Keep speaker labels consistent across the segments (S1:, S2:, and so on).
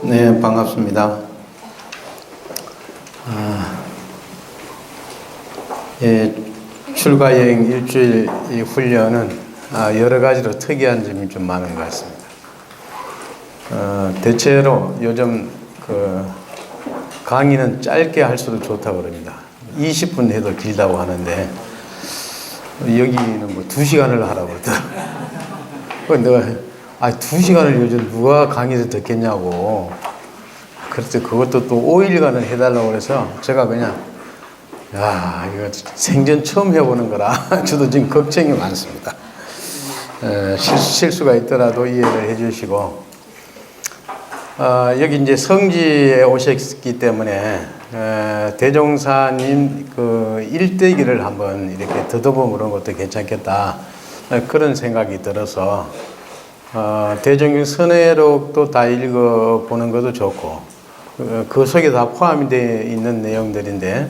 S1: 네, 반갑습니다. 예, 출가여행 일주일 이 훈련은 여러 가지로 특이한 점이 좀 많은 것 같습니다. 대체로 요즘 강의는 짧게 할수록 좋다고 그럽니다. 20분 해도 길다고 하는데 여기는 뭐 2시간을 하라고 그러더라고요. 내가 2시간을 요즘 누가 강의를 듣겠냐고. 그래서 그것도 또 5일간을 해달라고 그래서 제가 그냥 이거 생전 처음 해보는 거라 저도 지금 걱정이 많습니다. 실수가 있더라도 이해를 해주시고, 여기 이제 성지에 오셨기 때문에 대종사님 일대기를 한번 이렇게 더듬어보는 것도 괜찮겠다, 그런 생각이 들어서 대종경 선회록도 다 읽어보는 것도 좋고, 그 속에 다 포함이 되어 있는 내용들인데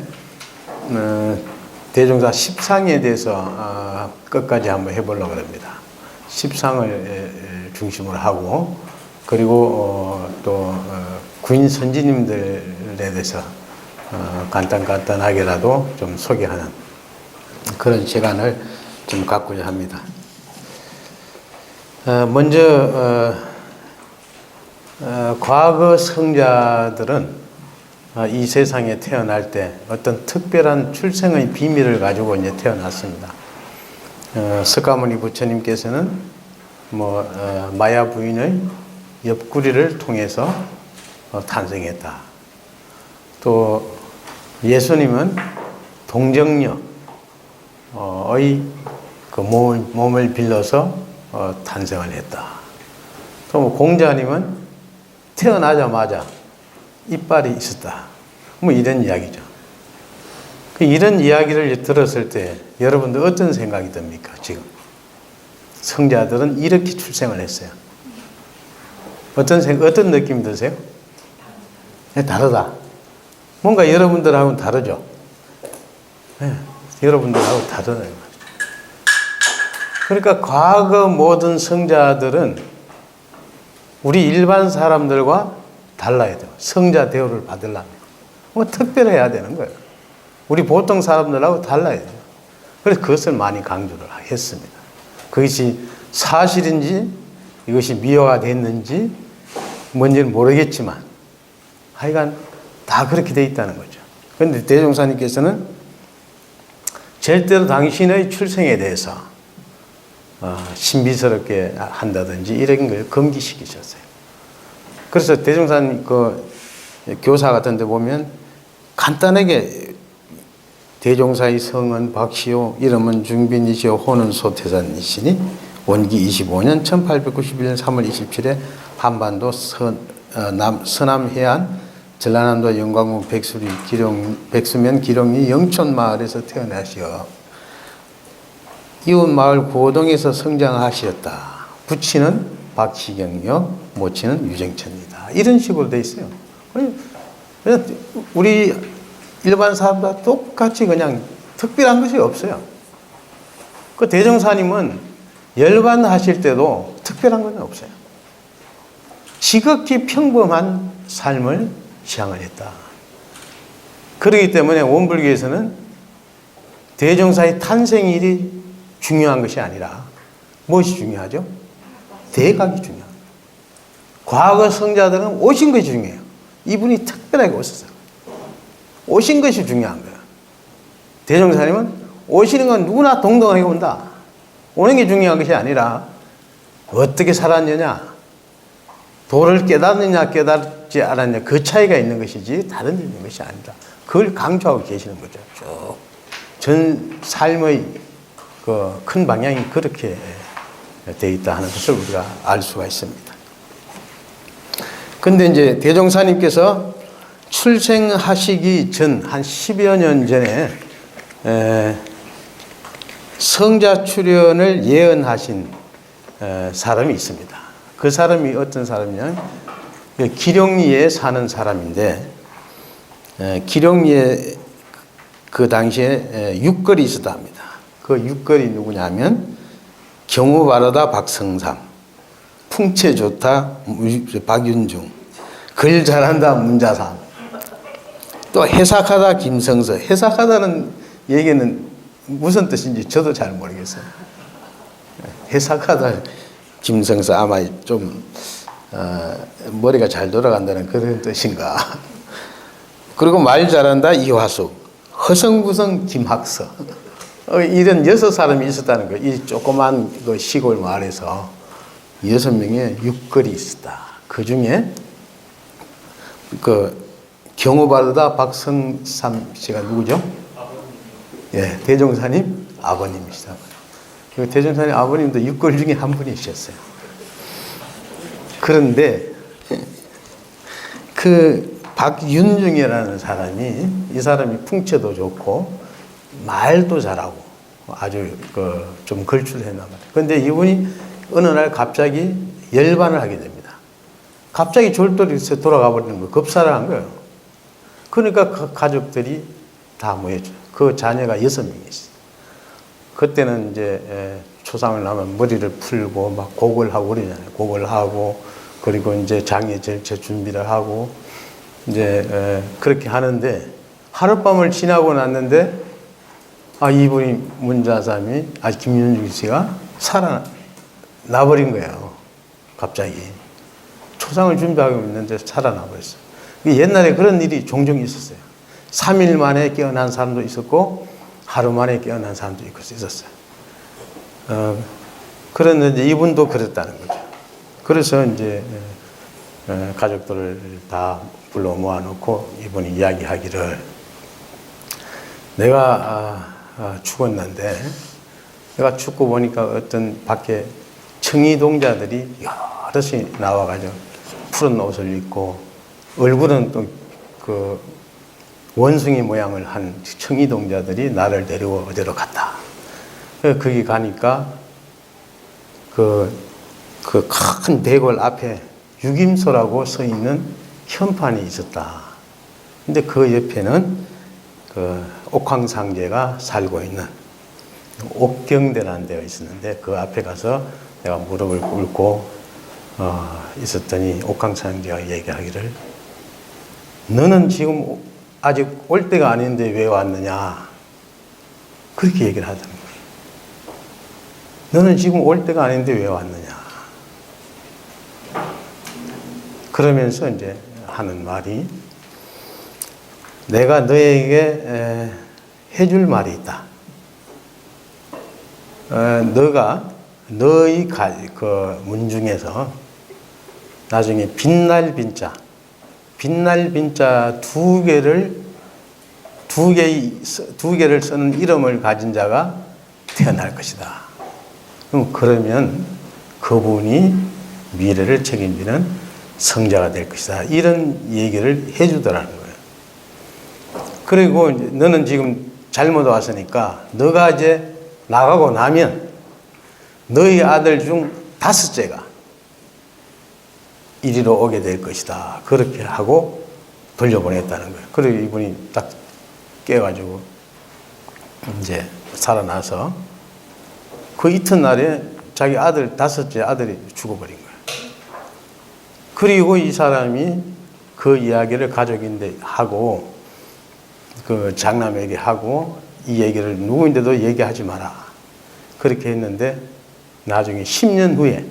S1: 대종사 10상에 대해서 끝까지 한번 해보려고 합니다. 10상을 중심으로 하고, 그리고 또 구인 선지님들에 대해서 간단하게라도 좀 소개하는 그런 시간을 좀 갖고자 합니다. 먼저 과거 성자들은 이 세상에 태어날 때 어떤 특별한 출생의 비밀을 가지고 이제 태어났습니다. 석가모니 부처님께서는 마야 부인의 옆구리를 통해서 탄생했다. 또 예수님은 동정녀의 몸을 빌려서 탄생을 했다. 또 공자님은 태어나자마자 이빨이 있었다. 이런 이야기죠. 이런 이야기를 들었을 때 여러분들 어떤 생각이 듭니까? 지금 성자들은 이렇게 출생을 했어요. 어떤 느낌이 드세요? 네, 다르다. 뭔가 여러분들하고는 다르죠. 네, 여러분들하고 다르다. 그러니까 과거 모든 성자들은 우리 일반 사람들과 달라야 돼요. 성자 대우를 받으려면 특별해야 되는 거예요. 우리 보통 사람들하고 달라야 돼요. 그래서 그것을 많이 강조를 했습니다. 그것이 사실인지 이것이 미화가 됐는지 뭔지는 모르겠지만 하여간 다 그렇게 돼 있다는 거죠. 그런데 대종사님께서는 절대로 당신의 출생에 대해서 신비스럽게 한다든지 이런 걸 금기시키셨어요. 그래서 대종사님 교사 같은 데 보면 간단하게 대종사의 성은 박시오, 이름은 중빈이시오, 호는 소태산이시니 원기 25년 1891년 3월 27일 한반도 서남 해안 전라남도 영광군 백수면 기룡리 영촌마을에서 태어나시어 이웃 마을 고동에서 성장하셨다. 부친은 박시경이요, 모친은 유정천이다. 이런 식으로 돼 있어요. 우리 일반 사람과 똑같이 그냥 특별한 것이 없어요. 그 대종사님은 열반하실 때도 특별한 건 없어요. 지극히 평범한 삶을 지향을 했다. 그렇기 때문에 원불교에서는 대종사의 탄생일이 중요한 것이 아니라 무엇이 중요하죠? 대각이 중요합니다. 과거 성자들은 오신 것이 중요해요. 이분이 특별하게 오셨어요. 오신 것이 중요한 거예요. 대종사님은 오시는 건 누구나 동등하게 온다. 오는 게 중요한 것이 아니라 어떻게 살았느냐, 도를 깨닫느냐 깨닫지 않았느냐, 그 차이가 있는 것이지 다른 일이 있는 것이 아니다. 그걸 강조하고 계시는 거죠. 쭉 전 삶의 큰 방향이 그렇게 되어 있다 하는 것을 우리가 알 수가 있습니다. 근데 이제 대종사님께서 출생하시기 전 한 10여 년 전에 성자 출현을 예언하신 사람이 있습니다. 그 사람이 어떤 사람이냐면 기룡리에 사는 사람인데, 기룡리에 그 당시에 육걸이 있었다 합니다. 그 육걸이 누구냐면 경우바르다 박성삼, 풍채 좋다 박윤중, 글 잘한다 문자삼, 또 해삭하다 김성서. 해삭하다는 얘기는 무슨 뜻인지 저도 잘 모르겠어요. 해삭하다 김성서, 아마 좀 머리가 잘 돌아간다는 그런 뜻인가. 그리고 말 잘한다 이화숙, 허성부성 김학서. 이런 6사람이 있었다는 거예요. 이 조그만 그 시골 마을에서 6명의 육걸이 있었다. 그 중에 그 경호바르다 박성삼 씨가 누구죠? 예, 대종사님 아버님이시다. 그 대종사님 아버님도 육걸 중에 한 분이셨어요. 그런데 그 박윤중이라는 사람이, 이 사람이 풍채도 좋고 말도 잘하고 아주 좀 걸출했나 봐요. 그런데 이분이 어느 날 갑자기 열반을 하게 됩니다. 갑자기 졸도로 돌아가 버리는 거예요. 급사를 한 거예요. 그러니까 그 가족들이 다 모였죠. 그 자녀가 6명이 있어요. 그때는 이제 초상을 하면 머리를 풀고 막 곡을 하고 그러잖아요. 곡을 하고, 그리고 이제 장례 절차 준비를 하고, 이제 그렇게 하는데, 하룻밤을 지나고 났는데, 이분이 문자삼이, 김윤중 씨가 살아나버린 거예요. 갑자기. 초상을 준비하고 있는데 살아나버렸어요. 옛날에 그런 일이 종종 있었어요. 3일 만에 깨어난 사람도 있었고, 하루 만에 깨어난 사람도 있었어요. 그런데 이분도 그랬다는 거죠. 그래서 이제 가족들을 다 불러 모아놓고 이분이 이야기하기를, 내가 죽었는데, 내가 죽고 보니까 어떤 밖에 청이동자들이 여럿이 나와가지고 푸른 옷을 입고, 얼굴은 또 그 원숭이 모양을 한 청이동자들이 나를 데리고 어디로 갔다. 거기 가니까 그 큰 대궐 앞에 유김소라고 써 있는 현판이 있었다. 근데 그 옆에는 그 옥황상제가 살고 있는 옥경대라는 데가 있었는데, 그 앞에 가서 내가 무릎을 꿇고 있었더니 옥황상제가 얘기하기를, 너는 지금 아직 올 때가 아닌데 왜 왔느냐, 그렇게 얘기를 하더라고요. 너는 지금 올 때가 아닌데 왜 왔느냐. 그러면서 이제 하는 말이, 내가 너에게 해줄 말이 있다. 너가 너의 그 문중에서 나중에 빛날 빈자 두 개를 쓰는 이름을 가진 자가 태어날 것이다. 그러면 그분이 미래를 책임지는 성자가 될 것이다. 이런 얘기를 해주더라는 거예요. 그리고 너는 지금 잘못 왔으니까 너가 이제 나가고 나면 너희 아들 중 5째가 이리로 오게 될 것이다. 그렇게 하고 돌려보냈다는 거예요. 그리고 이분이 딱 깨가지고 이제 살아나서 그 이튿날에 자기 아들 5째 아들이 죽어버린 거예요. 그리고 이 사람이 그 이야기를 가족인데 하고, 그 장남에게 하고, 이 얘기를 누구인데도 얘기하지 마라. 그렇게 했는데, 나중에 10년 후에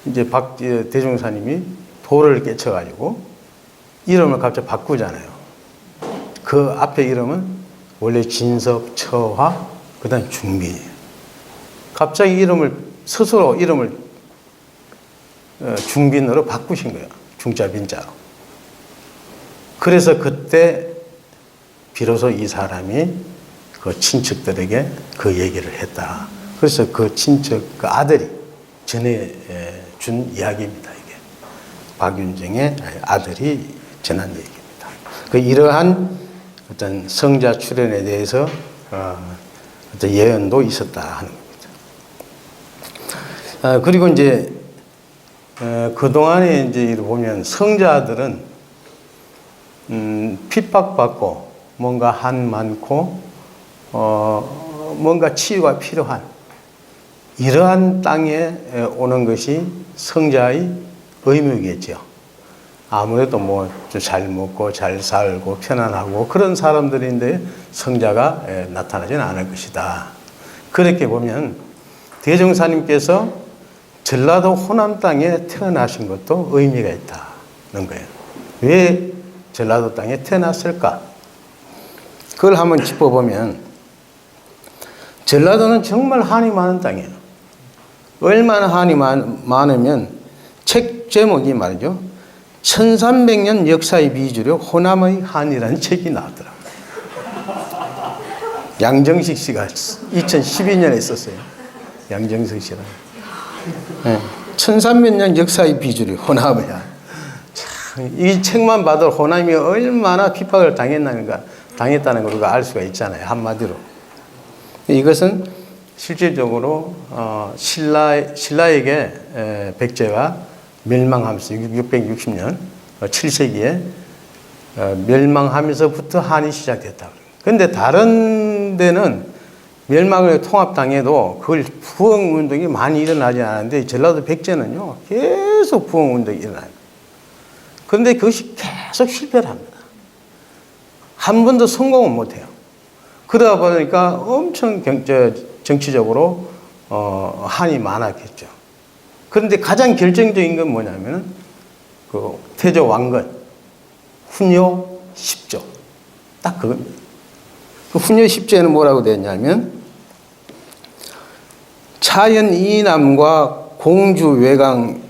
S1: 이제 대종사님이 돌을 깨쳐가지고 이름을 갑자기 바꾸잖아요. 그 앞에 이름은 원래 진석, 처화, 그 다음 중빈이에요. 갑자기 스스로 이름을 중빈으로 바꾸신 거예요. 중자, 빈자로. 그래서 그때 비로소 이 사람이 그 친척들에게 그 얘기를 했다. 그래서 그 친척, 그 아들이 전해준 이야기입니다. 이게 박윤정의 아들이 전한 얘기입니다. 그 이러한 어떤 성자 출현에 대해서 어떤 예언도 있었다 하는 겁니다. 그리고 이제 그동안에 이제 보면 성자들은 핍박받고 뭔가 한 많고 뭔가 치유가 필요한 이러한 땅에 오는 것이 성자의 의무겠죠. 아무래도 뭐 잘 먹고 잘 살고 편안하고 그런 사람들인데 성자가 나타나지는 않을 것이다. 그렇게 보면 대종사님께서 전라도 호남 땅에 태어나신 것도 의미가 있다는 거예요. 왜 전라도 땅에 태어났을까? 그걸 한번 짚어보면 전라도는 정말 한이 많은 땅이에요. 얼마나 한이 많으면 책 제목이 말이죠. 1300년 역사의 비주력 호남의 한이라는 책이 나왔더라고요. 양정식 씨가 2012년에 썼어요. 양정식 씨랑. 네. 1300년 역사의 비주력 호남의 한. 이 책만 봐도 호남이 얼마나 핍박을 당했다는 걸 우리가 알 수가 있잖아요. 한마디로. 이것은 실질적으로 신라에게 백제가 멸망하면서 660년 7세기에 멸망하면서부터 한이 시작됐다. 그런데 다른 데는 멸망을 통합당해도 그걸 부흥운동이 많이 일어나지 않았는데 전라도 백제는요 계속 부흥운동이 일어나요. 그런데 그것이 계속 실패를 합니다. 한 번도 성공은 못해요. 그러다 보니까 엄청 정치적으로 한이 많았겠죠. 그런데 가장 결정적인 건 뭐냐면은 그 태조 왕건 훈요 10조 딱 그겁니다. 그 훈요 10조에는 뭐라고 되어 있냐면 차연 이남과 공주 외강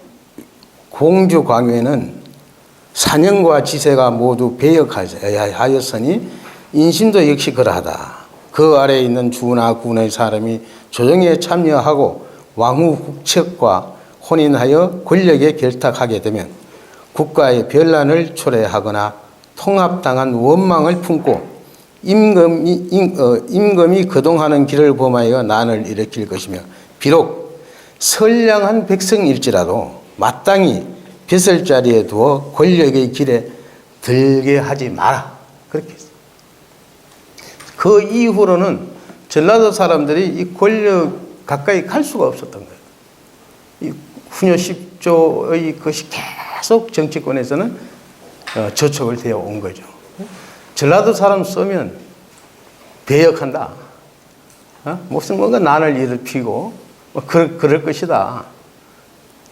S1: 공주 광회는 사냥과 지세가 모두 배역하였으니 인심도 역시 그러하다. 그 아래에 있는 주나 군의 사람이 조정에 참여하고 왕후 국책과 혼인하여 권력에 결탁하게 되면 국가의 변란을 초래하거나 통합당한 원망을 품고 임금이 그동하는 길을 범하여 난을 일으킬 것이며 비록 선량한 백성일지라도 마땅히 벼슬 자리에 두어 권력의 길에 들게 하지 마라. 그렇게 했어요. 그 이후로는 전라도 사람들이 이 권력 가까이 갈 수가 없었던 거예요. 이 훈요 10조의 것이 계속 정치권에서는 저촉을 되어 온 거죠. 전라도 사람 쓰면 배역한다. 무슨 뭔가 난을 일으키고 그럴 것이다.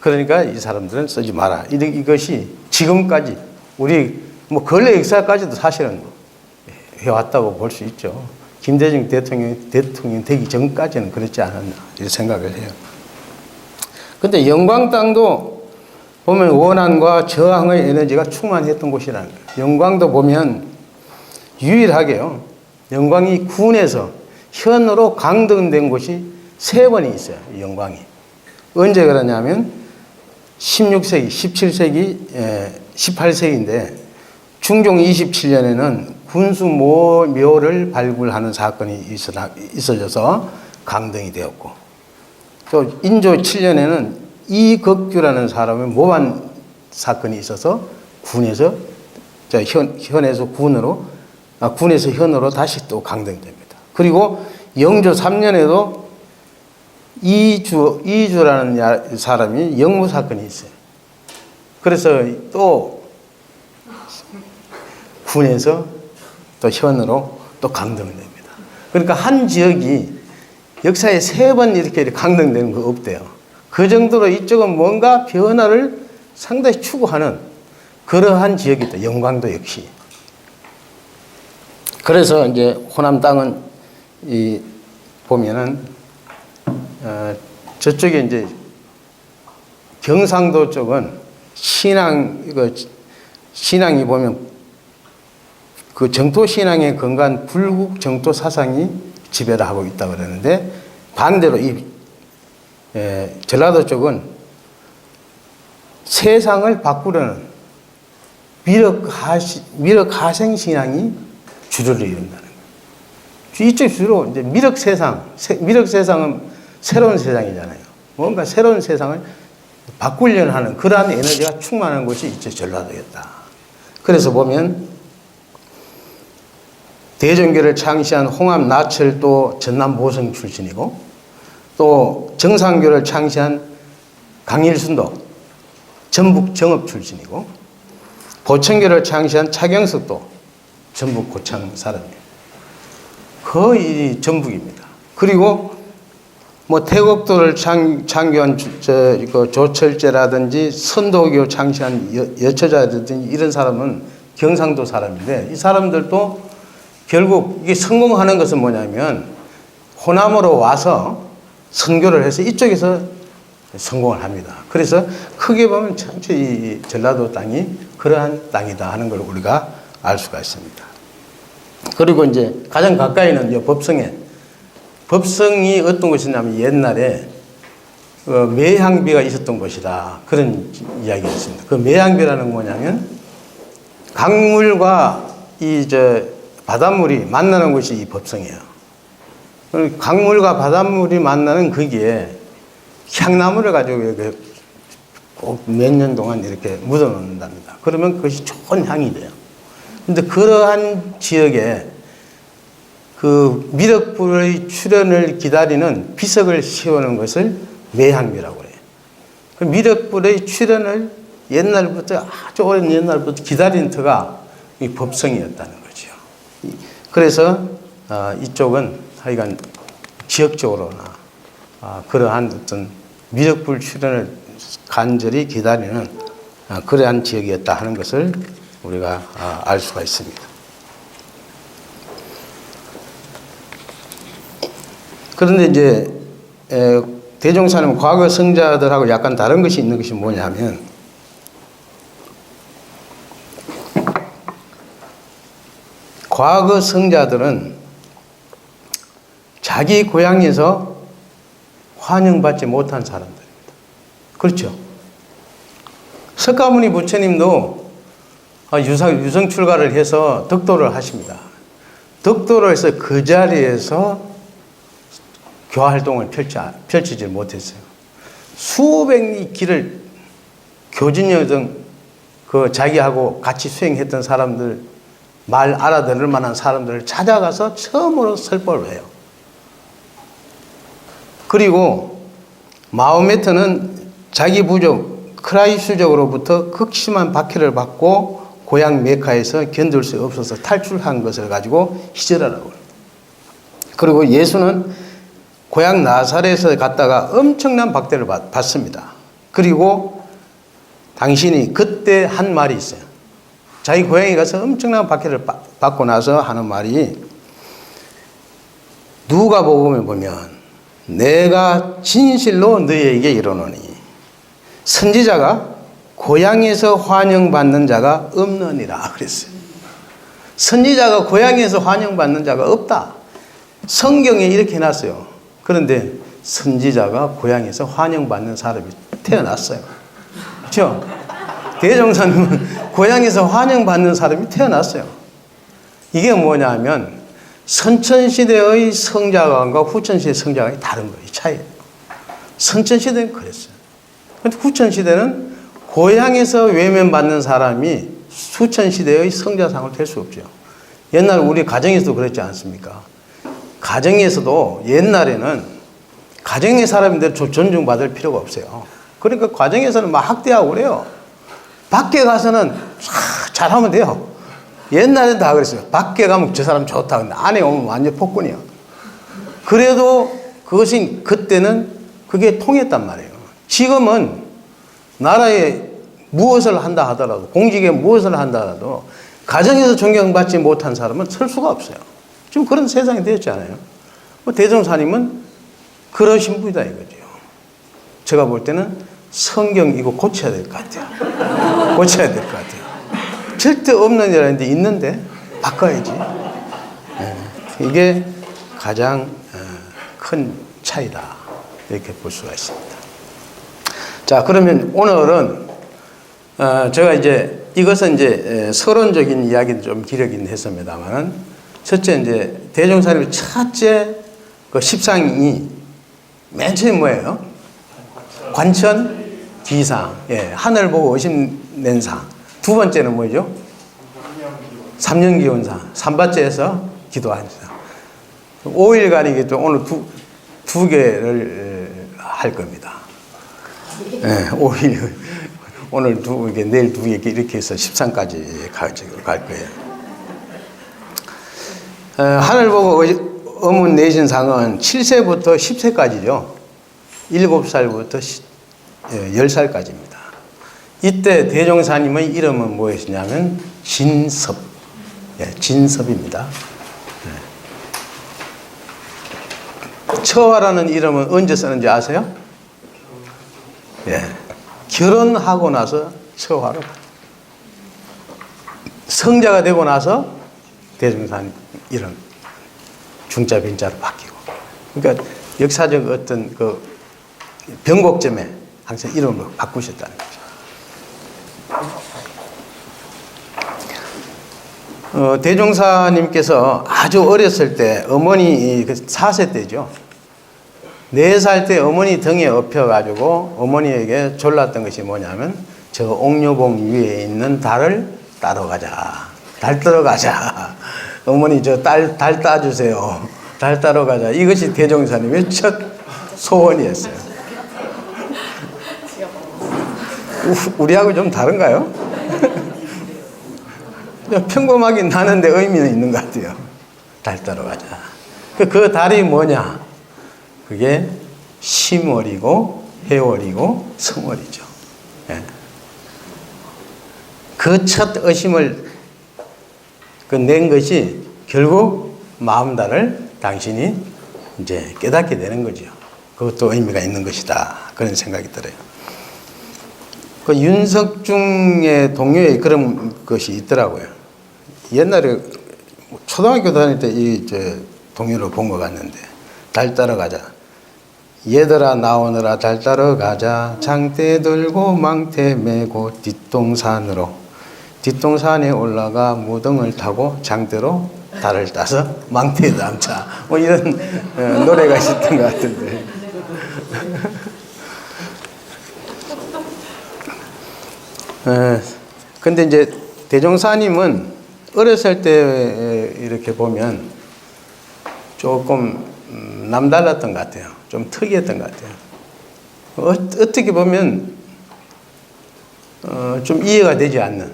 S1: 그러니까 이 사람들은 쓰지 마라. 이것이 지금까지 우리 뭐 근래 역사까지도 사실은 해왔다고 볼 수 있죠. 김대중 대통령 되기 전까지는 그렇지 않았나 이렇게 생각을 해요. 근데 영광 땅도 보면 원한과 저항의 에너지가 충만했던 곳이라는 거예요. 영광도 보면 유일하게요. 영광이 군에서 현으로 강등된 곳이 3번이 있어요. 영광이. 언제 그러냐면 16세기, 17세기, 18세기인데 중종 27년에는 군수 묘를 발굴하는 사건이 있어져서 강등이 되었고 또 인조 7년에는 이극규라는 사람의 모반 사건이 있어서 군에서 현에서 군에서 현으로 다시 또 강등됩니다. 그리고 영조 3년에도 이주라는 사람이 영무 사건이 있어요. 그래서 또 군에서 또 현으로 또 강등됩니다. 그러니까 한 지역이 역사에 3번 이렇게 강등되는 거 없대요. 그 정도로 이쪽은 뭔가 변화를 상당히 추구하는 그러한 지역이 있다. 영광도 역시. 그래서 이제 호남 땅은 보면은 저쪽에 이제 경상도 쪽은 신앙이 보면 그 정토 신앙에 근거한 불국 정토 사상이 지배를 하고 있다고 그러는데 반대로 전라도 쪽은 세상을 바꾸려는 미륵하생 신앙이 주류를 이룬다는 거예요. 이쪽 주로 이제 미륵 세상은 새로운 세상이잖아요. 뭔가 새로운 세상을 바꾸려는 하는 그러한 에너지가 충만한 곳이 이쪽 전라도였다. 그래서 보면 대종교를 창시한 홍합 나철도 전남 모성 출신이고 또 정상교를 창시한 강일순도 전북 정읍 출신이고, 보청교를 창시한 차경석도 전북 고창 사람이에요. 거의 전북입니다. 그리고 뭐 태국도를 창교한 조철제라든지 선도교 창시한 여처자라든지 이런 사람은 경상도 사람인데, 이 사람들도 결국 이게 성공하는 것은 뭐냐면 호남으로 와서 선교를 해서 이쪽에서 성공을 합니다. 그래서 크게 보면 전체 이 전라도 땅이 그러한 땅이다 하는 걸 우리가 알 수가 있습니다. 그리고 이제 가장 가까이는 이제 법성이 어떤 곳이냐면 옛날에 매향비가 있었던 곳이다, 그런 이야기가 있습니다. 그 매향비라는 뭐냐면 강물과 바닷물이 만나는 곳이 이 법성이에요. 강물과 바닷물이 만나는 거기에 향나무를 가지고 꼭 몇 년 동안 이렇게 묻어 놓는답니다. 그러면 그것이 좋은 향이 돼요. 근데 그러한 지역에 그 미륵불의 출현을 기다리는 비석을 세우는 것을 매향비라고 해요. 그 미륵불의 출현을 옛날부터, 아주 오랜 옛날부터 기다린 터가 이 법성이었다는 거죠. 그래서 이쪽은 하여간 지역적으로나 그러한 어떤 미륵불 출현을 간절히 기다리는 그러한 지역이었다 하는 것을 우리가 알 수가 있습니다. 그런데 이제 대종사는 과거 성자들하고 약간 다른 것이 있는 것이 뭐냐면, 과거 성자들은 자기 고향에서 환영받지 못한 사람들입니다. 그렇죠? 석가모니 부처님도 유성 출가를 해서 덕도를 하십니다. 덕도를 해서 그 자리에서 교화활동을 펼치지 못했어요. 수백 길을 교진여 등 그 자기하고 같이 수행했던 사람들, 말 알아들을 만한 사람들을 찾아가서 처음으로 설법을 해요. 그리고 마호메트는 자기 부족 크라이수족으로부터 극심한 박해를 받고 고향 메카에서 견딜 수 없어서 탈출한 것을 가지고 희절하라고 해요. 그리고 예수는 고향 나사렛에 갔다가 엄청난 박대를 받습니다. 그리고 당신이 그때 한 말이 있어요. 자기 고향에 가서 엄청난 박해를 받고 나서 하는 말이, 누가복음에 보면 내가 진실로 너희에게 이르노니 선지자가 고향에서 환영받는 자가 없느니라 그랬어요. 선지자가 고향에서 환영받는 자가 없다. 성경에 이렇게 해놨어요. 그런데 선지자가 고향에서 환영받는 사람이 태어났어요. 그렇죠? 대종사님은 고향에서 환영받는 사람이 태어났어요. 이게 뭐냐면 선천시대의 성자관과 후천시대의 성자관이 다른 거예요. 이 차이예요. 선천시대는 그랬어요. 그런데 후천시대는 고향에서 외면받는 사람이 후천시대의 성자상을 될 수 없죠. 옛날 우리 가정에서도 그랬지 않습니까? 가정에서도 옛날에는 가정의 사람들 존중받을 필요가 없어요. 그러니까 가정에서는 막 학대하고 그래요. 밖에 가서는 잘하면 돼요. 옛날엔 다 그랬어요. 밖에 가면 저 사람 좋다. 근데 안에 오면 완전 폭군이요. 그래도 그것이 그때는 그게 통했단 말이에요. 지금은 나라에 무엇을 한다 하더라도, 공직에 무엇을 한다 하더라도 가정에서 존경받지 못한 사람은 설 수가 없어요. 지금 그런 세상이 되었잖아요. 대종사님은 그러신 분이다 이거죠. 제가 볼 때는 성경 이거 고쳐야 될 것 같아요. 고쳐야 될 것 같아요. 절대 없는 일인데 있는데 바꿔야지. 이게 가장 큰 차이다 이렇게 볼 수가 있습니다. 자, 그러면 오늘은 제가 이제 이것은 이제 서론적인 이야기도 좀 기르긴 했습니다만은, 첫째 이제 대종사님의 첫째 그 십상이 맨 처음에 뭐예요? 관천 기상, 예, 하늘 보고 의심 낸 상. 두 번째는 뭐죠? 삼년기원상. 삼바째에서 기도한 상. 5일간이겠죠. 오늘 두 개를 할 겁니다. 네, 오늘 두 개, 내일 두 개 이렇게 해서 13까지 갈 거예요. 하늘 보고 어문 내신 상은 7세부터 10세까지죠. 7살부터 10살까지입니다. 이때 대종사님의 이름은 뭐였냐면 진섭. 진섭입니다. 처화라는 이름은 언제 쓰는지 아세요? 결혼하고 나서 처화로 성자가 되고 나서 대종사님 이름 중자 빈자로 바뀌고, 그러니까 역사적 어떤 그 변곡점에 항상 이름을 바꾸셨다는 거죠. 대종사님께서 아주 어렸을 때 어머니 4세 때죠. 4살 때 어머니 등에 업혀가지고 어머니에게 졸랐던 것이 뭐냐면 저 옥녀봉 위에 있는 달을 따러 가자. 달 따러 가자. 어머니 저 달 따주세요. 달 따러 가자. 이것이 대종사님의 첫 소원이었어요. 우리하고 좀 다른가요? 평범하긴 하는데 의미는 있는 것 같아요. 달 따러 가자. 그 달이 뭐냐? 그게 심월이고 해월이고 성월이죠. 그 첫 의심을 낸 것이 결국 마음달을 당신이 이제 깨닫게 되는 거죠. 그것도 의미가 있는 것이다. 그런 생각이 들어요. 그 윤석중의 동요에 그런 것이 있더라고요. 옛날에 초등학교 다닐 때 이 동요를 본 것 같는데, 달 따러 가자. 얘들아 나오느라 달 따러 가자. 장대 들고 망태 메고 뒷동산에 올라가 무등을 타고 장대로 달을 따서 망태에 남자. 뭐 이런 노래가 있었던 것 같은데. 근데 이제 대종사님은 어렸을 때 이렇게 보면 조금 남달랐던 것 같아요. 좀 특이했던 것 같아요. 어떻게 보면 좀 이해가 되지 않는,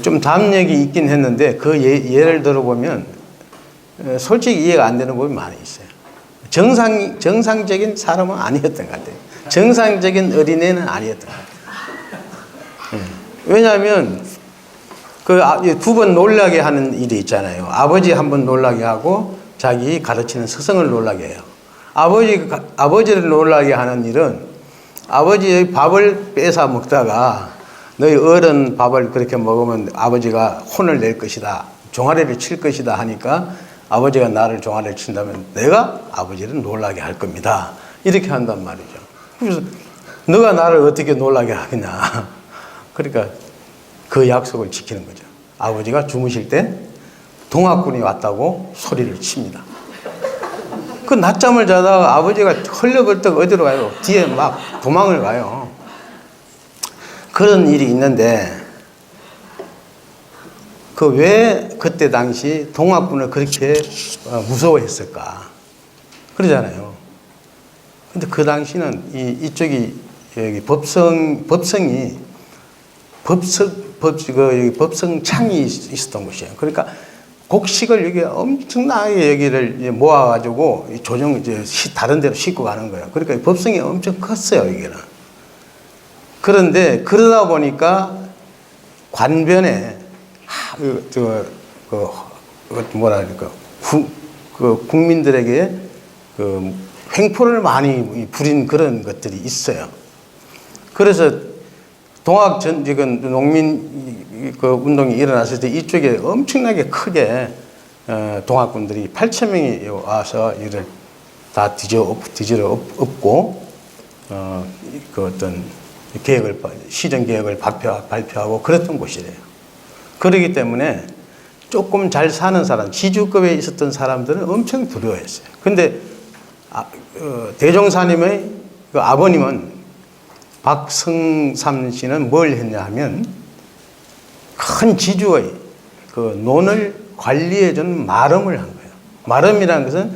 S1: 좀 담력이 있긴 했는데 그 예를 들어보면 솔직히 이해가 안 되는 부분이 많이 있어요. 정상적인 사람은 아니었던 것 같아요. 정상적인 어린애는 아니었던 것 같아요. 왜냐하면 그 두 번 놀라게 하는 일이 있잖아요. 아버지 한 번 놀라게 하고 자기 가르치는 스승을 놀라게 해요. 아버지를 놀라게 하는 일은 아버지의 밥을 뺏어 먹다가 너희 어른 밥을 그렇게 먹으면 아버지가 혼을 낼 것이다. 종아리를 칠 것이다 하니까 아버지가 나를 종아리를 친다면 내가 아버지를 놀라게 할 겁니다. 이렇게 한단 말이죠. 그래서 너가 나를 어떻게 놀라게 하겠냐. 그러니까 그 약속을 지키는 거죠. 아버지가 주무실 때 동학군이 왔다고 소리를 칩니다. 그 낮잠을 자다가 아버지가 헐레벌떡 어디로 가요? 뒤에 막 도망을 가요. 그런 일이 있는데 그 왜 그때 당시 동학군을 그렇게 무서워했을까? 그러잖아요. 근데 그 당시는 이쪽이 여기 법성이 법성창이 있었던 곳이에요. 그러니까 곡식을 여기 엄청나게 여기를 모아가지고 다른 데로 싣고 가는 거예요. 그러니까 법성이 엄청 컸어요, 여기는. 그런데 그러다 보니까 관변에 국민들에게 횡포를 많이 부린 그런 것들이 있어요. 그래서 농민 운동이 일어났을 때 이쪽에 엄청나게 크게 동학군들이 8,000명이 와서 이를 다 뒤집어 엎고 그 어떤 시정 계획을 발표하고 그랬던 곳이래요. 그렇기 때문에 조금 잘 사는 사람, 지주급에 있었던 사람들은 엄청 두려워했어요. 근데 대종사님의 그 아버님은 박성삼 씨는 뭘 했냐 하면 큰 지주의 그 논을 관리해주는 마름을 한 거예요. 마름이라는 것은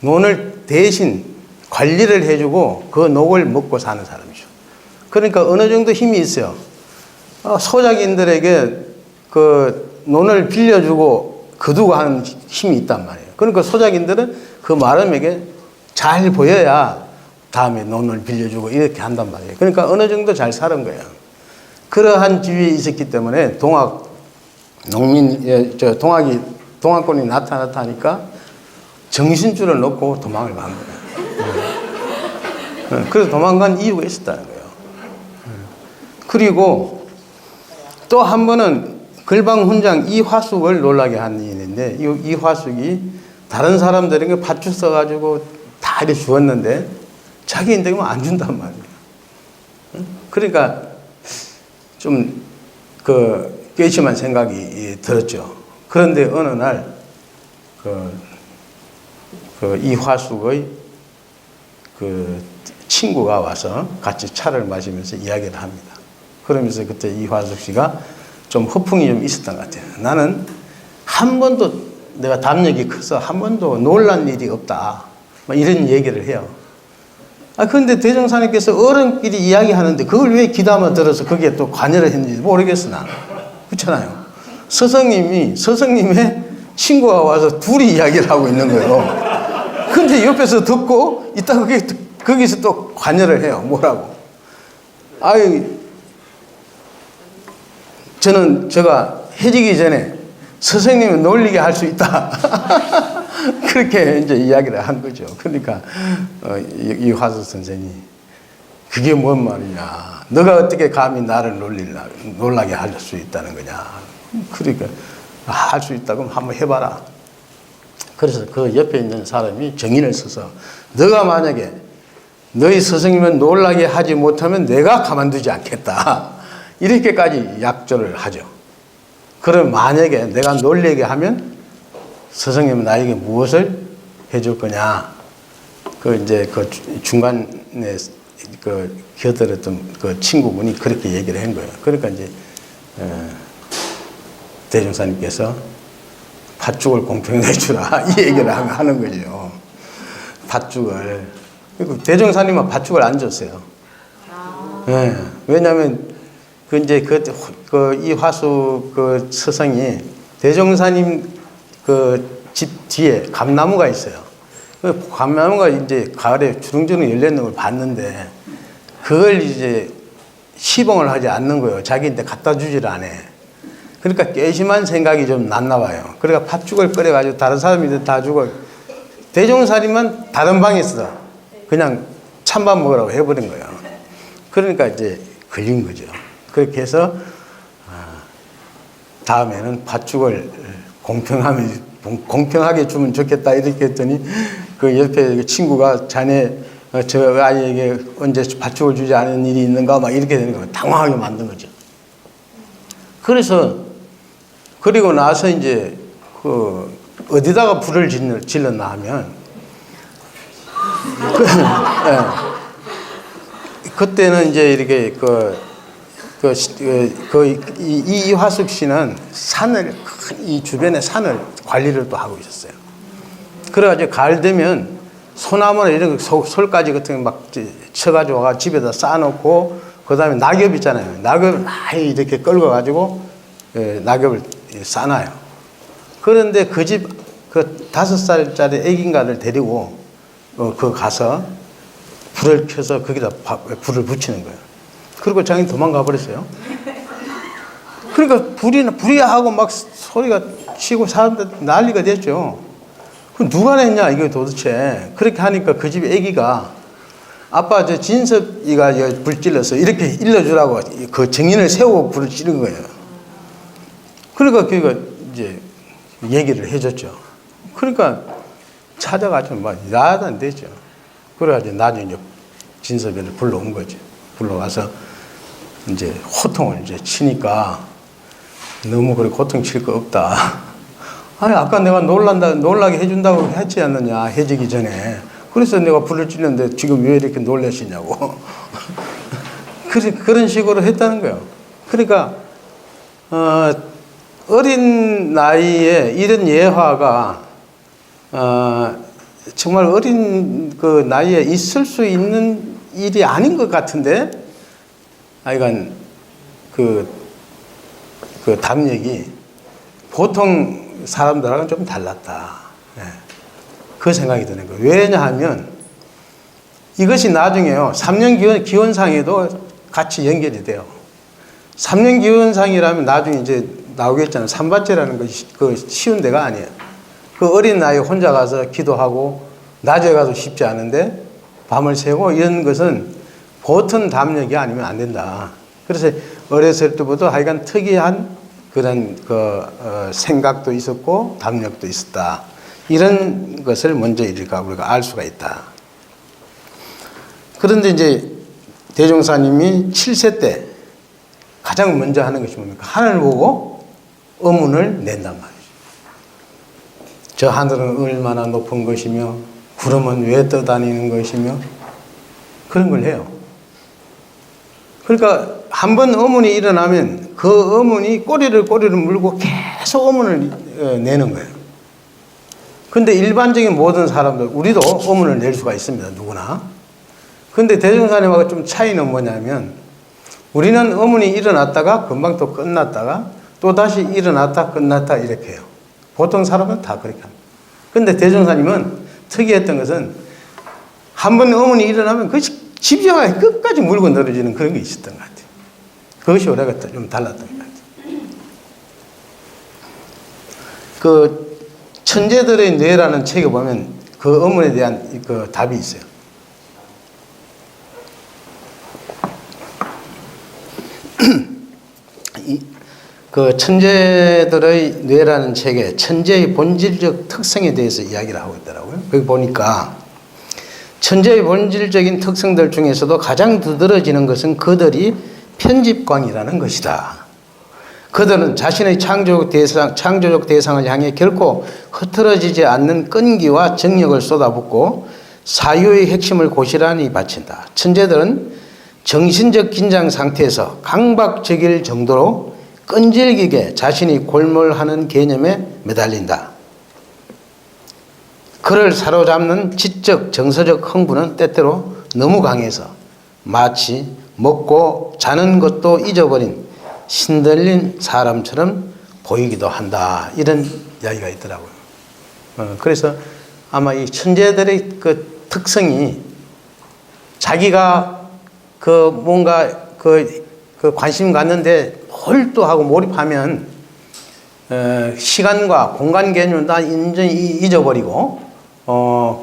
S1: 논을 대신 관리를 해주고 그 녹을 먹고 사는 사람이죠. 그러니까 어느 정도 힘이 있어요. 소작인들에게 그 논을 빌려주고 거두고 하는 힘이 있단 말이에요. 그러니까 소작인들은 그 마름에게 잘 보여야 다음에 논을 빌려주고 이렇게 한단 말이에요. 그러니까 어느 정도 잘 사는 거예요. 그러한 지위에 있었기 때문에 동학권이 나타나니까 정신줄을 놓고 도망을 간 거예요. 그래서 도망간 이유가 있었다는 거예요. 그리고 또 한 번은 걸방훈장 이화숙을 놀라게 한 일인데, 이 이화숙이 다른 사람들에게 팥죽 써가지고 다 이렇게 주었는데 자기인데는 안 준단 말이에요. 그러니까 좀 그 괘씸한 생각이 들었죠. 그런데 어느 날 그 이화숙의 그 친구가 와서 같이 차를 마시면서 이야기를 합니다. 그러면서 그때 이화숙 씨가 좀 허풍이 좀 있었던 것 같아요. 나는 한 번도 내가 담력이 커서 한 번도 놀란 일이 없다. 이런 얘기를 해요. 그런데 대종사님께서 어른끼리 이야기하는데 그걸 왜 귀담아 들어서 거기에 또 관여를 했는지 모르겠어, 나는. 그렇잖아요. 스승님의 친구가 와서 둘이 이야기를 하고 있는 거예요. 근데 옆에서 듣고 이따 거기서 또 관여를 해요. 뭐라고. 제가 해지기 전에 선생님을 놀리게 할 수 있다. 그렇게 이제 이야기를 한 거죠. 그러니까, 이화숙 선생이, 그게 뭔 말이냐. 너가 어떻게 감히 나를 놀라게 할 수 있다는 거냐. 그러니까, 할 수 있다고 하면 한번 해봐라. 그래서 그 옆에 있는 사람이 정인을 써서, 너가 만약에 너희 스승님을 놀라게 하지 못하면 내가 가만두지 않겠다. 이렇게까지 약조를 하죠. 그럼 만약에 내가 놀리게 하면 스승님은 나에게 무엇을 해줄 거냐. 이제 중간에 겨들었던 그 친구분이 그렇게 얘기를 한 거예요. 그러니까 이제, 대종사님께서 팥죽을 공평히 내주라. 이 얘기를 하는 거죠. 팥죽을. 대종사님은 팥죽을 안 줬어요. 네. 왜냐하면, 이화숙 스승이 대종사님 집 뒤에 감나무가 있어요. 감나무가 이제 가을에 주렁주렁 열렸는 걸 봤는데, 그걸 이제 시봉을 하지 않는 거예요. 자기한테 갖다 주질 않아. 그러니까 괘씸한 생각이 좀 났나 봐요. 그러니까 팥죽을 끓여가지고 다른 사람들 다 주고, 대종사님만 다른 방에 있어. 그냥 찬밥 먹으라고 해버린 거예요. 그러니까 이제 걸린 거죠. 그렇게 해서 다음에는 팥죽을 공평하게 주면 좋겠다 이렇게 했더니 그 옆에 친구가 자네 저 아이에게 언제 팥죽을 주지 않은 일이 있는가 막 이렇게 되는 거예요. 당황하게 만든 거죠. 그래서 그리고 나서 이제 어디다가 불을 질렀나 하면 그때는 이제 이렇게 이화숙 씨는 이 주변의 산을 관리를 또 하고 있었어요. 그래가지고 가을 되면 소나무나 이런 솔가지 같은 거 막 쳐가지고 집에다 쌓아놓고, 그 다음에 낙엽 있잖아요. 낙엽을 많이 이렇게 끌고가지고, 낙엽을 쌓아놔요. 그런데 그 집, 5살짜리 애기인가를 데리고, 가서 불을 켜서 거기다 불을 붙이는 거예요. 그리고 자기는 도망가 버렸어요. 그러니까 불이 하고 막 소리가 치고 사람들 난리가 됐죠. 그럼 누가 냈냐 이게 도대체. 그렇게 하니까 그 집 애기가 아빠 저 진섭이가 불 찔러서 이렇게 일러주라고 그 정인을 세우고 불을 찌른 거예요. 그러니까 그가 이제 얘기를 해줬죠. 그러니까 찾아가지고 막 야단 안 되죠. 그래가지고 나중에 이제 진섭이를 불러온 거지. 불러와서 이제 호통을 이제 치니까 너무 그렇게 호통 칠 거 없다. 아까 내가 놀라게 해준다고 했지 않느냐, 해지기 전에. 그래서 내가 불을 찔렀는데 지금 왜 이렇게 놀라시냐고. 그런 식으로 했다는 거예요. 그러니까, 어린 나이에 이런 예화가, 정말 어린 그 나이에 있을 수 있는 일이 아닌 것 같은데, 하여간 그 담력이 보통 사람들하고는 좀 달랐다. 예. 그 생각이 드는 거예요. 왜냐하면 이것이 나중에요. 3년 기원상에도 같이 연결이 돼요. 3년 기원상이라면 나중에 이제 나오겠잖아요. 삼바죄라는 것이 그 쉬운 데가 아니에요. 그 어린 나이에 혼자 가서 기도하고 낮에 가서 쉽지 않은데 밤을 새고 이런 것은 보통 담력이 아니면 안 된다. 그래서 어렸을 때부터 하여간 특이한 그런 생각도 있었고 담력도 있었다. 이런 것을 먼저 우리가 알 수가 있다. 그런데 이제 대종사님이 7세 때 가장 먼저 하는 것이 뭡니까? 하늘 보고 의문을 낸단 말이죠. 저 하늘은 얼마나 높은 것이며 구름은 왜 떠다니는 것이며 그런 걸 해요. 그러니까 한번 의문이 일어나면 그 의문이 꼬리를 물고 계속 의문을 내는 거예요. 근데 일반적인 모든 사람들, 우리도 의문을 낼 수가 있습니다. 누구나. 근데 대종사님하고 좀 차이는 뭐냐면 우리는 의문이 일어났다가 금방 또 끝났다가 또 다시 일어났다 끝났다 이렇게 해요. 보통 사람은 다 그렇게 합니다. 근데 대종사님은 특이했던 것은 한번 의문이 일어나면 그것이 집요하게 끝까지 물고 늘어지는 그런 게 있었던 것 같아요. 그것이 우리가 좀 달랐던 것 같아요. 그 천재들의 뇌라는 책에 보면 그 의문에 대한 그 답이 있어요. 그 천재들의 뇌라는 책에 천재의 본질적 특성에 대해서 이야기를 하고 있더라고요. 거기 보니까 천재의 본질적인 특성들 중에서도 가장 두드러지는 것은 그들이 편집광이라는 것이다. 그들은 자신의 창조적 대상을 향해 결코 흐트러지지 않는 끈기와 정력을 쏟아붓고 사유의 핵심을 고스란히 바친다. 천재들은 정신적 긴장 상태에서 강박적일 정도로 끈질기게 자신이 골몰하는 개념에 매달린다. 그를 사로잡는 지적, 정서적 흥분은 때때로 너무 강해서 마치 먹고 자는 것도 잊어버린 신들린 사람처럼 보이기도 한다. 이런 이야기가 있더라고요. 그래서 아마 이 천재들의 그 특성이 자기가 그 뭔가 그 관심 갖는데 몰두하고 몰입하면 시간과 공간 개념을 다 완전히 잊어버리고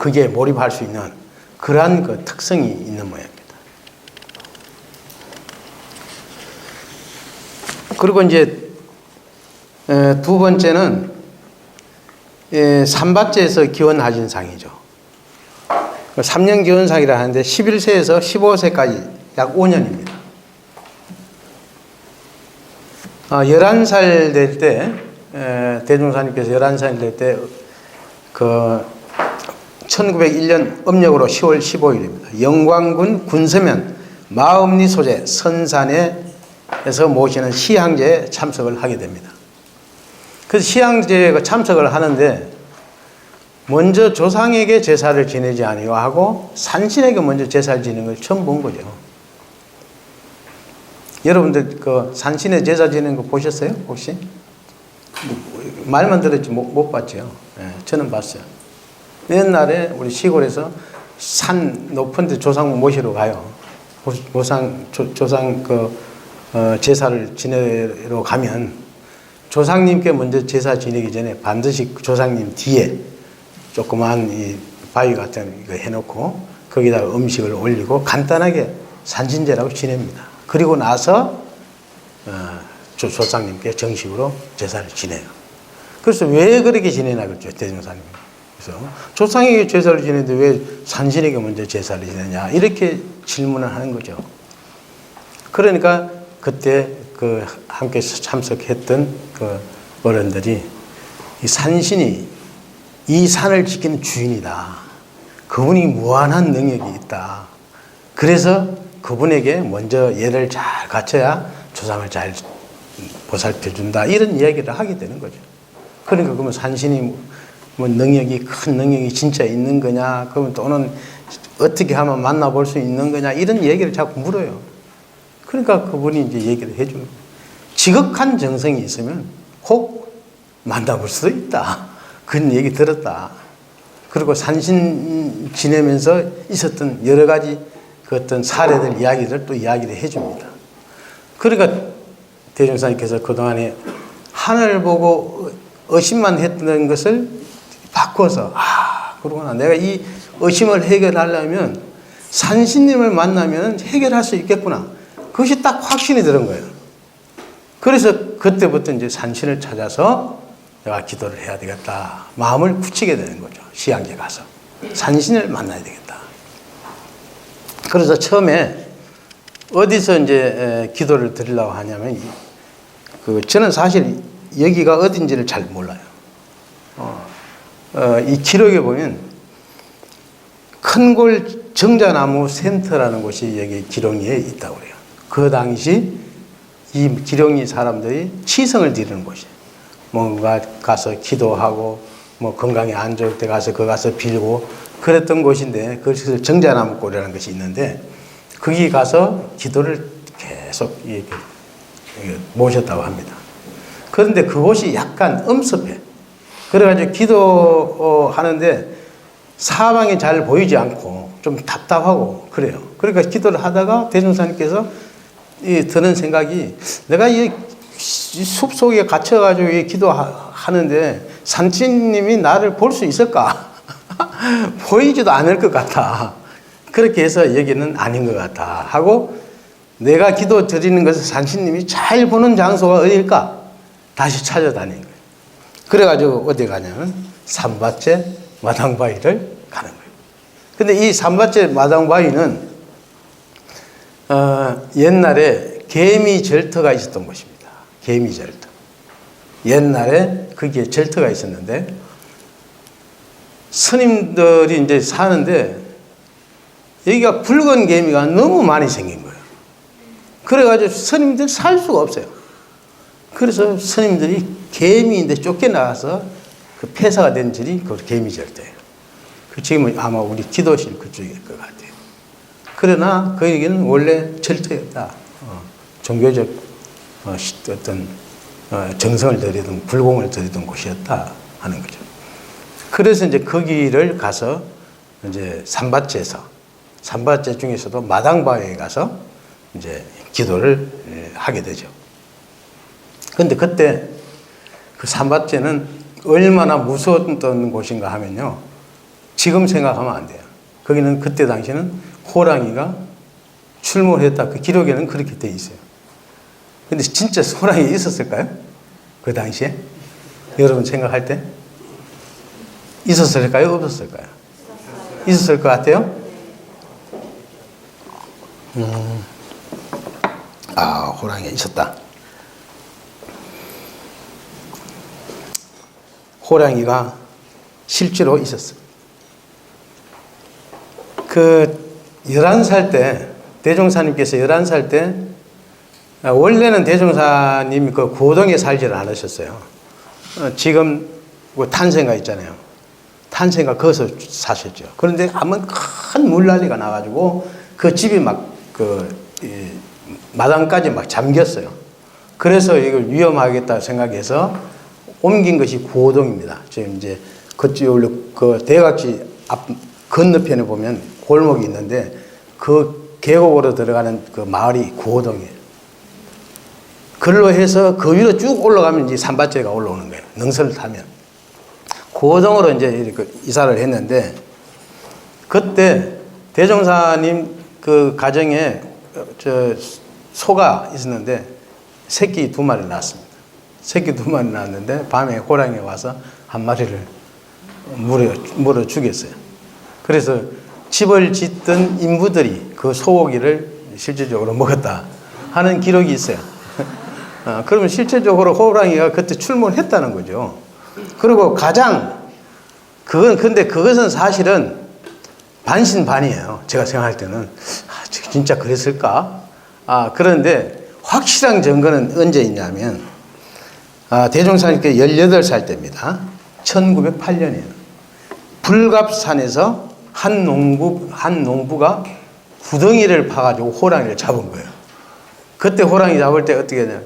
S1: 그게 몰입할 수 있는 그러한 그 특성이 있는 모양입니다. 그리고 이제 두 번째는 삼바죄에서 기원하신 상이죠. 3년 기원상이라 하는데 11세에서 15세까지 약 5년입니다. 11살 될 때, 대종사님께서 11살 될 때, 1901년 음력으로 10월 15일입니다. 영광군 군서면 마음리 소재 선산에서 모시는 시향제에 참석을 하게 됩니다. 그래서 시향제에 참석을 하는데, 먼저 조상에게 제사를 지내지 아니하고 산신에게 먼저 제사를 지내는 걸 처음 본 거죠. 여러분들 그 산신에 제사 지내는 거 보셨어요? 혹시? 말만 들었지 못 봤죠. 네, 저는 봤어요. 옛날에 우리 시골에서 산 높은 데 조상 모시러 가요. 조상 제사를 지내러 가면 조상님께 먼저 제사 지내기 전에 반드시 조상님 뒤에 조그만 이 바위 같은 거 해놓고 거기다가 음식을 올리고 간단하게 산신제라고 지냅니다. 그리고 나서 조상님께 정식으로 제사를 지내요. 그래서 왜 그렇게 지내나 그랬죠, 대종사님. 그래서 조상에게 제사를 지내는데 왜 산신에게 먼저 제사를 지내냐 이렇게 질문을 하는 거죠. 그러니까 그때 그 함께 참석했던 그 어른들이 이 산신이 이 산을 지키는 주인이다. 그분이 무한한 능력이 있다. 그래서 그분에게 먼저 예를 잘 갖춰야 조상을 잘 보살펴준다. 이런 이야기를 하게 되는 거죠. 그러니까 그러면 산신이 뭐 큰 능력이 진짜 있는 거냐, 그러면 또는 어떻게 하면 만나볼 수 있는 거냐, 이런 얘기를 자꾸 물어요. 그러니까 그분이 이제 얘기를 해주는 거예요. 지극한 정성이 있으면 혹 만나볼 수도 있다. 그런 얘기 들었다. 그리고 산신 지내면서 있었던 여러 가지 그 어떤 사례들, 이야기를 또 이야기를 해줍니다. 그러니까 대종사님께서 그동안에 하늘 보고 의심만 했던 것을 바꿔서, 그러구나. 내가 이 의심을 해결하려면 산신님을 만나면 해결할 수 있겠구나. 그것이 딱 확신이 드는 거예요. 그래서 그때부터 이제 산신을 찾아서 내가 기도를 해야 되겠다. 마음을 굳히게 되는 거죠. 시향제 가서. 산신을 만나야 되겠다. 그래서 처음에 어디서 이제 기도를 드리려고 하냐면, 저는 사실 여기가 어딘지를 잘 몰라요. 이 기록에 보면 큰골 정자나무 센터라는 곳이 여기 기룡리에 있다고 그래요. 그 당시 이 기룡리 사람들이 치성을 드리는 곳이에요. 뭔가 가서 기도하고, 뭐 건강이 안 좋을 때 가서 그 가서 빌고 그랬던 곳인데, 그래서 정자나무골이라는 것이 있는데, 거기 가서 기도를 계속 모셨다고 합니다. 그런데 그곳이 약간 엄습해. 그래가지고 기도하는데 사방이 잘 보이지 않고 좀 답답하고 그래요. 그러니까 기도를 하다가 대종사님께서 드는 생각이, 내가 이 숲 속에 갇혀가지고 기도하는데 산신님이 나를 볼 수 있을까? 보이지도 않을 것 같아. 그렇게 해서 여기는 아닌 것 같아 하고, 내가 기도 드리는 것을 산신님이 잘 보는 장소가 어딜까? 다시 찾아다니는 거예요. 그래가지고 어디 가냐면 삼바째 마당바위를 가는 거예요. 근데 이 삼바째 마당바위는 옛날에 개미 절터가 있었던 곳입니다. 개미 절터. 옛날에 거기에 절터가 있었는데, 스님들이 이제 사는데 여기가 붉은 개미가 너무 많이 생긴 거예요. 그래가지고 스님들 살 수가 없어요. 그래서 스님들이 개미인데 쫓겨나가서 그 폐사가 된 절이 그 개미절터예요. 그 지금은 아마 우리 기도실 그쪽일 것 같아요. 그러나 거기는 원래 절터였다. 종교적 어떤 정성을 들이던, 불공을 들이던 곳이었다 하는 거죠. 그래서 이제 거기를 가서 이제 삼바째에서, 삼바째 중에서도 마당바위에 가서 이제 기도를 하게 되죠. 근데 그때 그 삼바째는 얼마나 무서웠던 곳인가 하면요, 지금 생각하면 안 돼요. 거기는 그때 당시에는 호랑이가 출몰했다. 그 기록에는 그렇게 돼 있어요. 근데 진짜 호랑이 있었을까요? 그 당시에? 여러분 생각할 때? 있었을까요? 없었을까요? 있었을 것 같아요? 호랑이가 있었다. 호랑이가 실제로 있었어요. 11살 때, 대종사님께서 11살 때, 원래는 대종사님이 그 고동에 살지를 않으셨어요. 지금 탄생가 있잖아요. 탄생가 거기서 사셨죠. 그런데 한번 큰 물난리가 나가지고 그 집이 마당까지 막 잠겼어요. 그래서 이걸 위험하겠다 생각해서 옮긴 것이 고동입니다. 지금 이제 그쪽 그 대각지 앞 건너편에 보면 골목이 있는데 그 계곡으로 들어가는 그 마을이 고동이에요. 그걸로 해서 그 위로 쭉 올라가면 이제 삼바째가 올라오는 거예요. 능선을 타면. 고동으로 이제 이렇게 이사를 했는데, 그때 대종사님 그 가정에 소가 있었는데 새끼 2마리 낳았습니다. 새끼 2마리 낳았는데 밤에 호랑이가 와서 한 마리를 물어 죽였어요. 그래서 집을 짓던 인부들이 그 소고기를 실질적으로 먹었다 하는 기록이 있어요. 그러면 실제적으로 호랑이가 그때 출몰했다는 거죠. 그리고 근데 그것은 사실은 반신반의예요. 제가 생각할 때는. 진짜 그랬을까? 그런데 확실한 증거는 언제 있냐면, 대종사님께 18살 때입니다. 1908년이에요. 불갑산에서 한 농부가 구덩이를 파가지고 호랑이를 잡은 거예요. 그때 호랑이 잡을 때 어떻게 하냐.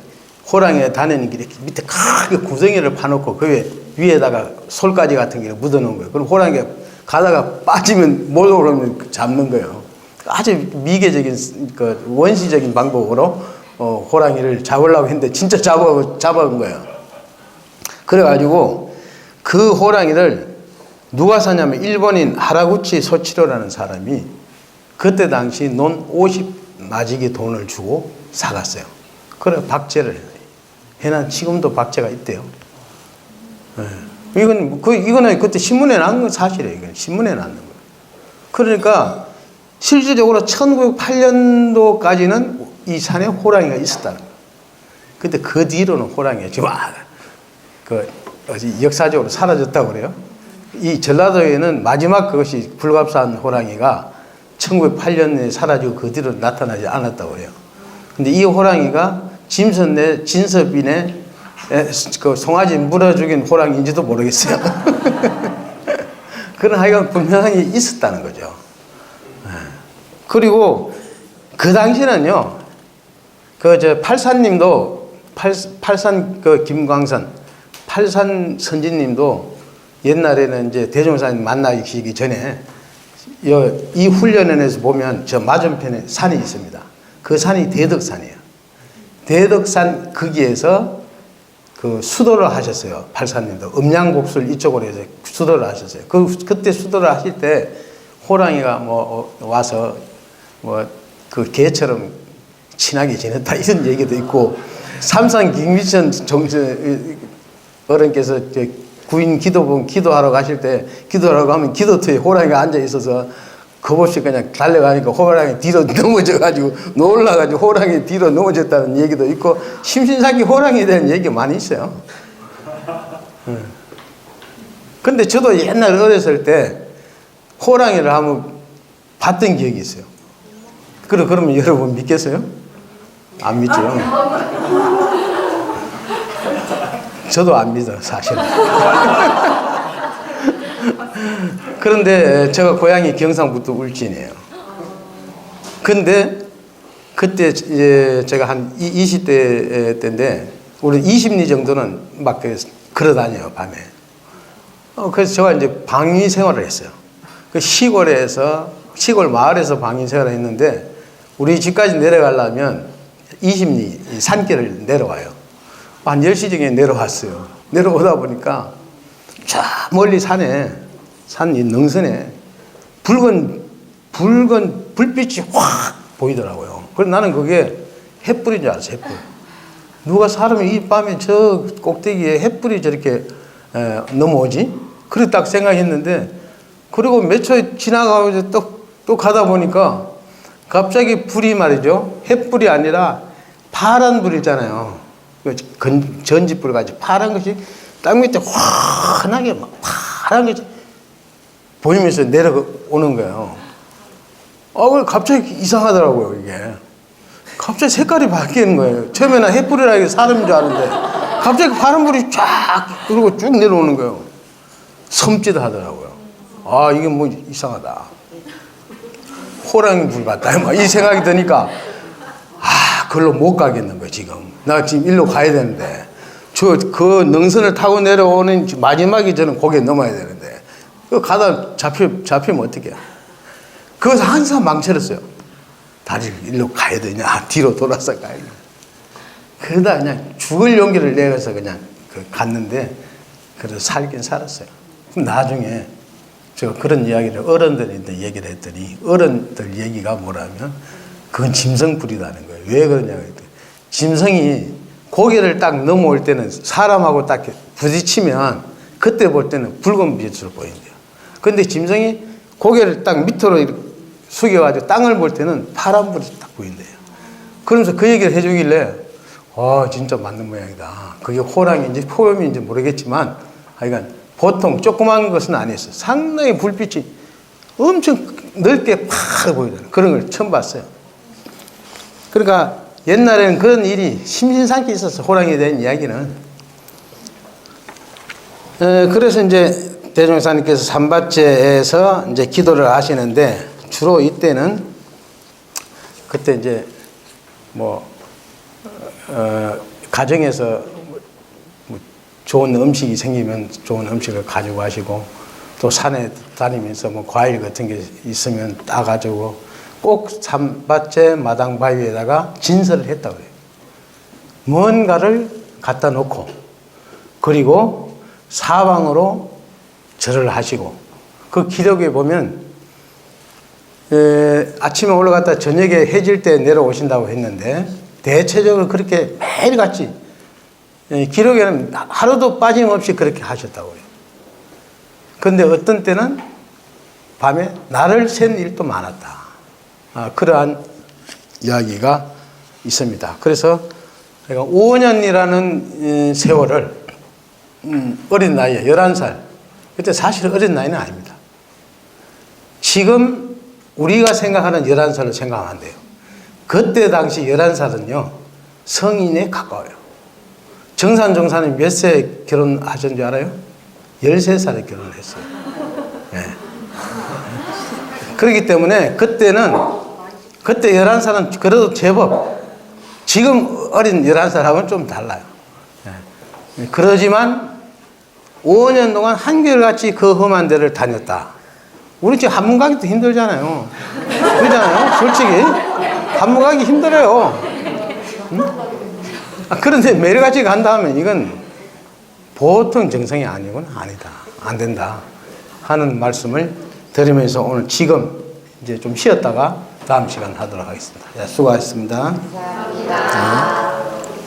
S1: 호랑이가 다니는 길에 밑에 크게 구덩이를 파놓고 그 위에다가 솔가지 같은 게 묻어놓은 거예요. 그럼 호랑이가 가다가 빠지면 못 오르면 잡는 거예요. 아주 미개적인 그 원시적인 방법으로 호랑이를 잡으려고 했는데 진짜 잡아온 거예요. 그래가지고 그 호랑이를 누가 사냐면 일본인 하라구치 소치로라는 사람이 그때 당시 논 50마지기 돈을 주고 사갔어요. 그래 박제를 해놔. 지금도 박제가 있대요. 네. 이거는 그때 신문에 난 건 사실이에요. 이건 신문에 났는 거예요. 그러니까 실질적으로 1908년도까지는 이 산에 호랑이가 있었다는 거예요. 근데 그 뒤로는 호랑이가 지금 역사적으로 사라졌다고 그래요. 이 전라도에는 마지막 그것이 불갑산 호랑이가 1908년에 사라지고 그 뒤로 나타나지 않았다고 해요. 근데 이 호랑이가 진섭인의 그 송아지 물어 죽인 호랑이인지도 모르겠어요. 그런 하여간 분명히 있었다는 거죠. 그리고 그 당시는요, 팔산님도, 팔산 김광선, 팔산 선진님도 옛날에는 이제 대종사님 만나시기 전에 이 훈련원에서 보면 저 맞은편에 산이 있습니다. 그 산이 대덕산이에요. 대덕산 거기에서 그 수도를 하셨어요. 팔산님도 음양곡술 이쪽으로 해서 수도를 하셨어요. 그때 수도를 하실 때 호랑이가 와서 그 개처럼 친하게 지냈다 이런 얘기도 있고, 삼산 김미천 어른께서 구인 기도하러 가실 때 기도하러 가면 기도터에 호랑이가 앉아 있어서 겁없이 그냥 달려가니까 호랑이 뒤로 넘어져가지고 놀라가지고 호랑이 뒤로 넘어졌다는 얘기도 있고, 심신상기 호랑이에 대한 얘기가 많이 있어요. 근데 저도 옛날 어렸을 때 호랑이를 한번 봤던 기억이 있어요. 그러면 여러분 믿겠어요? 안 믿죠? 저도 안 믿어요, 사실은. 그런데 제가 고향이 경상북도 울진이에요. 근데 그때 이제 제가 한 20대 때인데 우리 20리 정도는 막 걸어 다녀요, 밤에. 그래서 제가 이제 방위 생활을 했어요. 그 시골 마을에서 방위 생활을 했는데 우리 집까지 내려가려면 20리 산길을 내려와요. 한 10시경에 내려왔어요. 내려오다 보니까 저 멀리 산 능선에 붉은 불빛이 확 보이더라고요. 그래서 나는 그게 횃불인 줄 알았어요, 횃불. 누가 사람이 이 밤에 저 꼭대기에 횃불이 저렇게 넘어오지? 그렇게 딱 생각했는데, 그리고 몇 초 지나가고 또 가다 보니까 갑자기 불이 말이죠. 횃불이 아니라 파란 불 있잖아요. 전지불 같이 파란 것이 땅 밑에 환하게 막 파란 것이 보이면서 내려오는 거예요. 갑자기 이상하더라고요, 이게. 갑자기 색깔이 바뀌는 거예요. 처음에는 횃불이라 이게 사람인 줄 아는데 갑자기 파란 불이 쫙 그리고 쭉 내려오는 거예요. 섬찟하더라고요. 이게 뭐 이상하다. 호랑이 불 같다. 막 이 생각이 드니까 그걸로 못 가겠는 거예요, 지금. 나 지금 일로 가야 되는데. 그 능선을 타고 내려오는 마지막에 저는 거기에 넘어야 되는데. 가다 잡히면 어떡해. 그래서 항상 망설였어요. 다리를 일로 가야 되냐, 뒤로 돌아서 가야 되냐. 그러다 그냥 죽을 용기를 내서 그냥 갔는데, 그래서 살긴 살았어요. 그럼 나중에 제가 그런 이야기를 어른들한테 얘기를 했더니, 어른들 얘기가 뭐라면, 그건 짐승불이라는 거예요. 왜 그러냐고 했더니, 짐승이 고개를 딱 넘어올 때는 사람하고 딱 부딪히면 그때 볼 때는 붉은 빛으로 보인대요. 근데 짐승이 고개를 딱 밑으로 숙여가지고 땅을 볼 때는 파란 불이 딱 보인대요. 그러면서 그 얘기를 해주길래, 진짜 맞는 모양이다. 그게 호랑이인지 포염인지 모르겠지만, 하여간 보통 조그만 것은 아니었어요. 상당히 불빛이 엄청 넓게 팍 보이더라고요. 그런 걸 처음 봤어요. 그러니까 옛날에는 그런 일이 심신상기 있었어, 호랑이에 대한 이야기는. 그래서 이제 대종사님께서 삼바째에서 이제 기도를 하시는데 주로 이때는 그때 이제 뭐 가정에서 뭐 좋은 음식이 생기면 좋은 음식을 가지고 가시고 또 산에 다니면서 뭐 과일 같은 게 있으면 따가지고 꼭 삼바째 마당 바위에다가 진설을 했다고 그래요. 뭔가를 갖다 놓고 그리고 사방으로 절을 하시고 그 기록에 보면 아침에 올라갔다 저녁에 해질 때 내려오신다고 했는데 대체적으로 그렇게 매일같이 기록에는 하루도 빠짐없이 그렇게 하셨다고 해요. 그런데 어떤 때는 밤에 날을 샌 일도 많았다. 그러한 이야기가 있습니다. 그래서 5년이라는 세월을 어린 나이에 11살 그때 사실 어린 나이는 아닙니다. 지금 우리가 생각하는 11살로 생각하면 안 돼요. 그때 당시 11살은요 성인에 가까워요. 정산 종사님 몇 세 결혼하신 줄 알아요? 13살에 결혼했어요. 네. 그렇기 때문에 그때 11살은 그래도 제법 지금 어린 11살하고는 좀 달라요. 네. 그러지만 5년 동안 한결같이 그 험한 데를 다녔다. 우리 지금 한문 가기도 힘들잖아요. 그러잖아요. 솔직히 한문 가기 힘들어요. 응? 그런데 매일같이 간다 하면 이건 보통 정성이 아니고는 아니다. 안 된다. 하는 말씀을 드리면서 오늘 지금 이제 좀 쉬었다가 다음 시간 하도록 하겠습니다. 수고하셨습니다.
S2: 감사합니다.